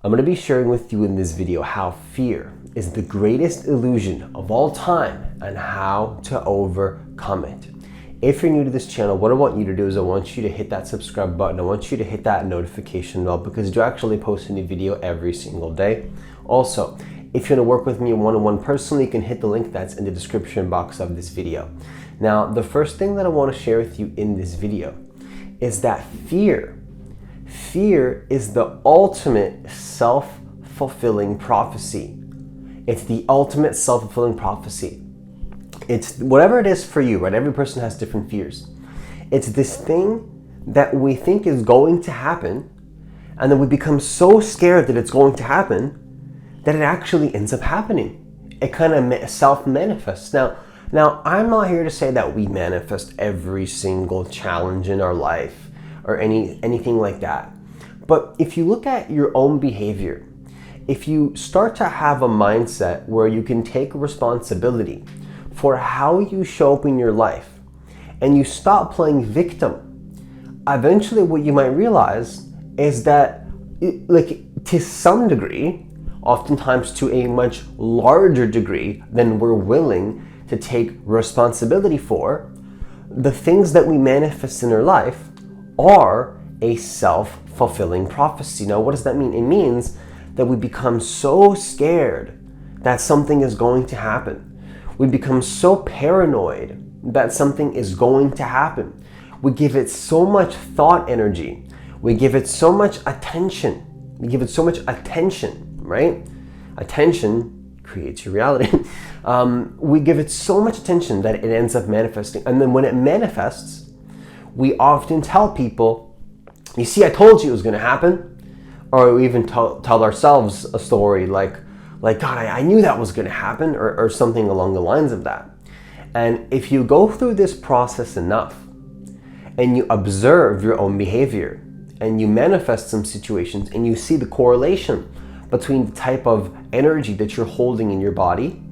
I'm going to be sharing with you in this video how fear is the greatest illusion of all time and how to overcome it. If you're new to this channel, what I want you to do is I want you to hit that subscribe button. I want you to hit that notification bell because I do actually post a new video every single day. Also, if you want to work with me one-on-one personally, you can hit the link that's in the description box of this video. Now, the first thing that I want to share with you in this video is that fear is the ultimate self-fulfilling prophecy. It's the ultimate self-fulfilling prophecy. It's whatever it is for you, right? Every person has different fears. It's this thing that we think is going to happen, and then we become so scared that it's going to happen that it actually ends up happening. It kind of self-manifests. Now, I'm not here to say that we manifest every single challenge in our life or anything like that. But if you look at your own behavior, if you start to have a mindset where you can take responsibility for how you show up in your life and you stop playing victim, eventually what you might realize is that, to some degree, oftentimes to a much larger degree than we're willing to take responsibility for, the things that we manifest in our life are a self-fulfilling prophecy. Now, what does that mean? It means that we become so scared that something is going to happen. We become so paranoid that something is going to happen. We give it so much thought energy. We give it so much attention. Right? Attention creates your reality. We give it so much attention that it ends up manifesting. And then when it manifests, we often tell people, you see, I told you it was going to happen. Or we even tell ourselves a story like God, I knew that was going to happen, or something along the lines of that. And if you go through this process enough and you observe your own behavior and you manifest some situations and you see the correlation between the type of energy that you're holding in your body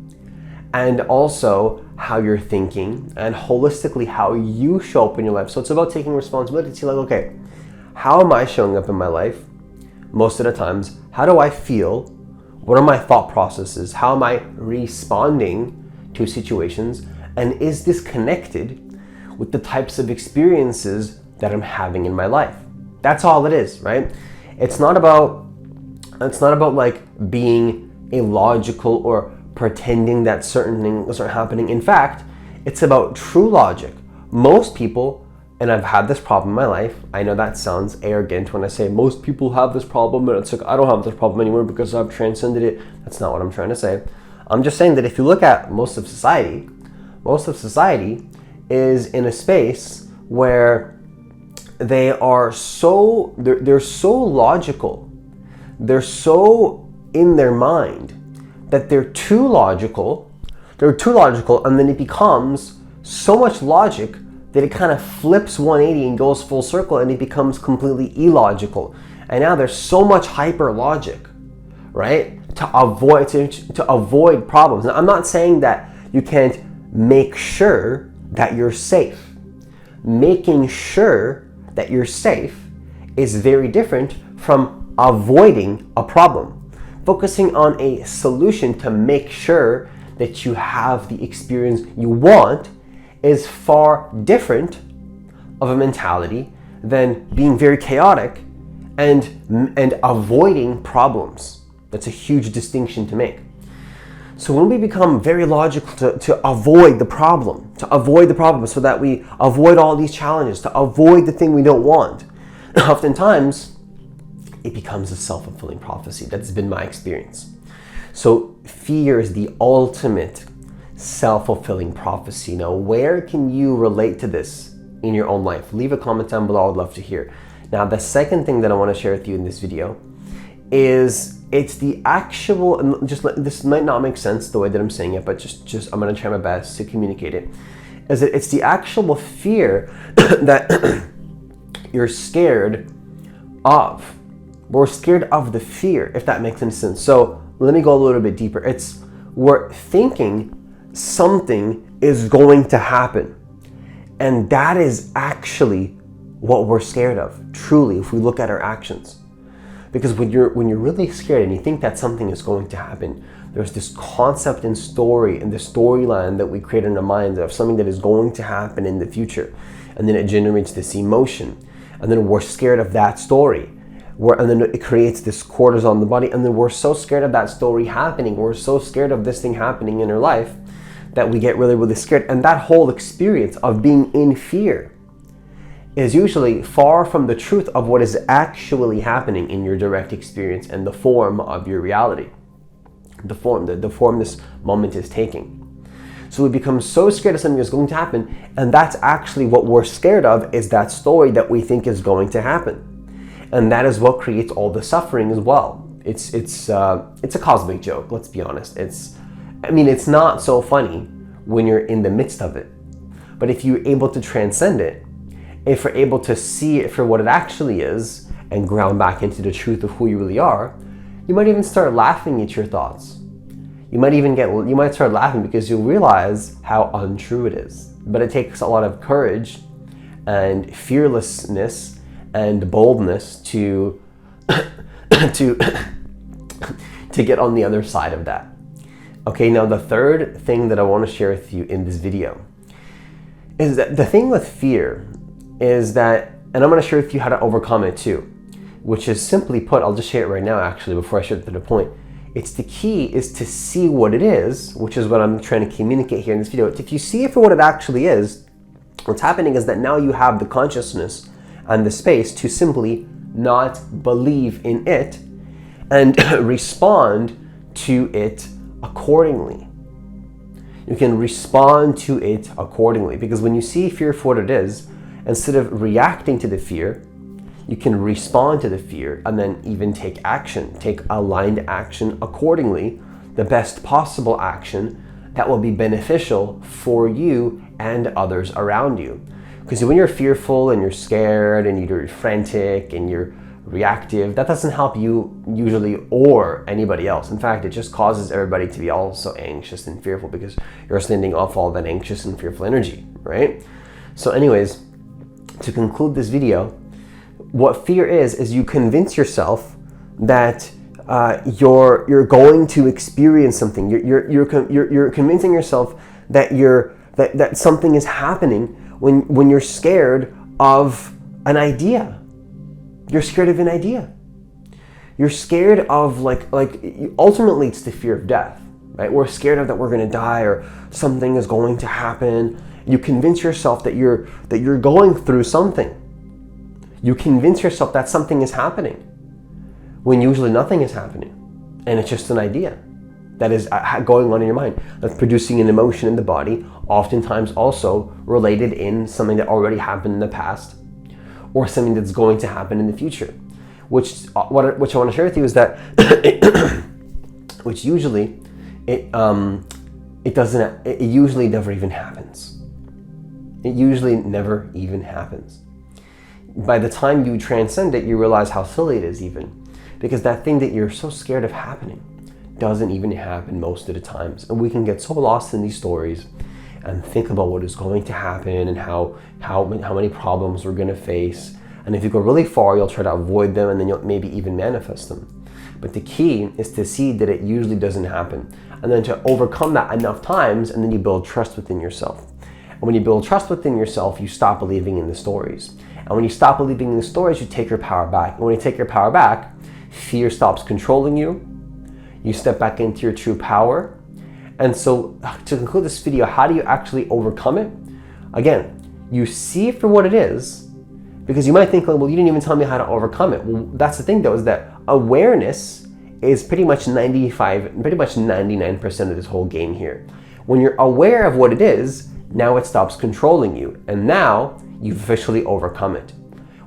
and also how you're thinking and holistically how you show up in your life. So it's about taking responsibility to see okay, how am I showing up in my life most of the times? How do I feel? What are my thought processes? How am I responding to situations? And is this connected with the types of experiences that I'm having in my life? That's all it is, right? It's not about being illogical or pretending that certain things are happening. In fact, it's about true logic. Most people, and I've had this problem in my life, I know that sounds arrogant when I say most people have this problem, and it's like I don't have this problem anymore because I've transcended it. That's not what I'm trying to say. I'm just saying that if you look at most of society is in a space where they're so logical. They're so in their mind that they're too logical, and then it becomes so much logic that it kind of flips 180 and goes full circle, and it becomes completely illogical. And now there's so much hyper logic, right? To avoid problems. Now, I'm not saying that you can't make sure that you're safe. Making sure that you're safe is very different from avoiding a problem. Focusing on a solution to make sure that you have the experience you want is far different of a mentality than being very chaotic and avoiding problems. That's a huge distinction to make. So when we become very logical to avoid the problem so that we avoid all these challenges, to avoid the thing we don't want, oftentimes it becomes a self-fulfilling prophecy. That's been my experience. So fear is the ultimate self-fulfilling prophecy. Now, where can you relate to this in your own life? Leave a comment down below. I would love to hear. Now, the second thing that I want to share with you in this video is it's the actual, and this might not make sense the way that I'm saying it, but just I'm going to try my best to communicate it, is that it's the actual fear that you're scared of. We're scared of the fear, if that makes any sense. So let me go a little bit deeper. We're thinking something is going to happen. And that is actually what we're scared of, truly, if we look at our actions. Because when you're really scared and you think that something is going to happen, there's this concept and story and the storyline that we create in our minds of something that is going to happen in the future. And then it generates this emotion. And then we're scared of that story. And then it creates this cortisol in the body. And then we're so scared of that story happening. We're so scared of this thing happening in our life that we get really, really scared. And that whole experience of being in fear is usually far from the truth of what is actually happening in your direct experience and the form of your reality. The form this moment is taking. So we become so scared of something that's going to happen, and that's actually what we're scared of, is that story that we think is going to happen. And that is what creates all the suffering as well. It's a cosmic joke, let's be honest. It's not so funny when you're in the midst of it. But if you're able to transcend it, if you're able to see it for what it actually is and ground back into the truth of who you really are, you might even start laughing at your thoughts. You might start laughing because you realize how untrue it is. But it takes a lot of courage and fearlessness and boldness to get on the other side of that. Okay, now the third thing that I want to share with you in this video is that the thing with fear is that, and I'm going to share with you how to overcome it too, which is simply put, I'll just share it right now actually before I share it to the point. It's the key is to see what it is, which is what I'm trying to communicate here in this video. If you see it for what it actually is, what's happening is that now you have the consciousness and the space to simply not believe in it and respond to it accordingly. You can respond to it accordingly, because when you see fear for what it is, instead of reacting to the fear, you can respond to the fear and then even take action, take aligned action accordingly, the best possible action that will be beneficial for you and others around you. Because when you're fearful and you're scared and you're frantic and you're reactive, that doesn't help you usually or anybody else. In fact, it just causes everybody to be also anxious and fearful because you're sending off all that anxious and fearful energy, right? So anyways, to conclude this video, what fear is you convince yourself that you're going to experience something. You're convincing yourself that that something is happening when you're scared of an idea. You're scared of an idea. You're scared of ultimately it's the fear of death, right? We're scared of that we're going to die or something is going to happen. You convince yourself that you're going through something. You convince yourself that something is happening when usually nothing is happening. And it's just an idea that is going on in your mind, that's producing an emotion in the body, oftentimes also related in something that already happened in the past or something that's going to happen in the future. Which I want to share with you is that, which usually, it usually never even happens. It usually never even happens. By the time you transcend it, you realize how silly it is even. Because that thing that you're so scared of happening doesn't even happen most of the times. And we can get so lost in these stories and think about what is going to happen and how many problems we're going to face. And if you go really far, you'll try to avoid them and then you'll maybe even manifest them. But the key is to see that it usually doesn't happen. And then to overcome that enough times, and then you build trust within yourself. And when you build trust within yourself, you stop believing in the stories. And when you stop believing in the stories, you take your power back. And when you take your power back, fear stops controlling you. You step back into your true power. And so to conclude this video, how do you actually overcome it? Again, you see it for what it is, because you might think, well, you didn't even tell me how to overcome it. Well, that's the thing though, is that awareness is pretty much 99% of this whole game here. When you're aware of what it is, now it stops controlling you. And now you've officially overcome it.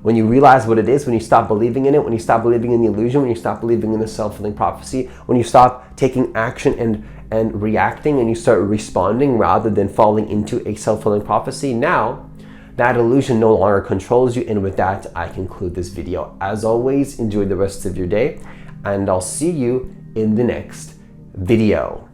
When you realize what it is, when you stop believing in it, when you stop believing in the illusion, when you stop believing in the self-fulfilling prophecy, when you stop taking action and reacting and you start responding rather than falling into a self-fulfilling prophecy, now that illusion no longer controls you. And with that, I conclude this video. As always, enjoy the rest of your day, and I'll see you in the next video.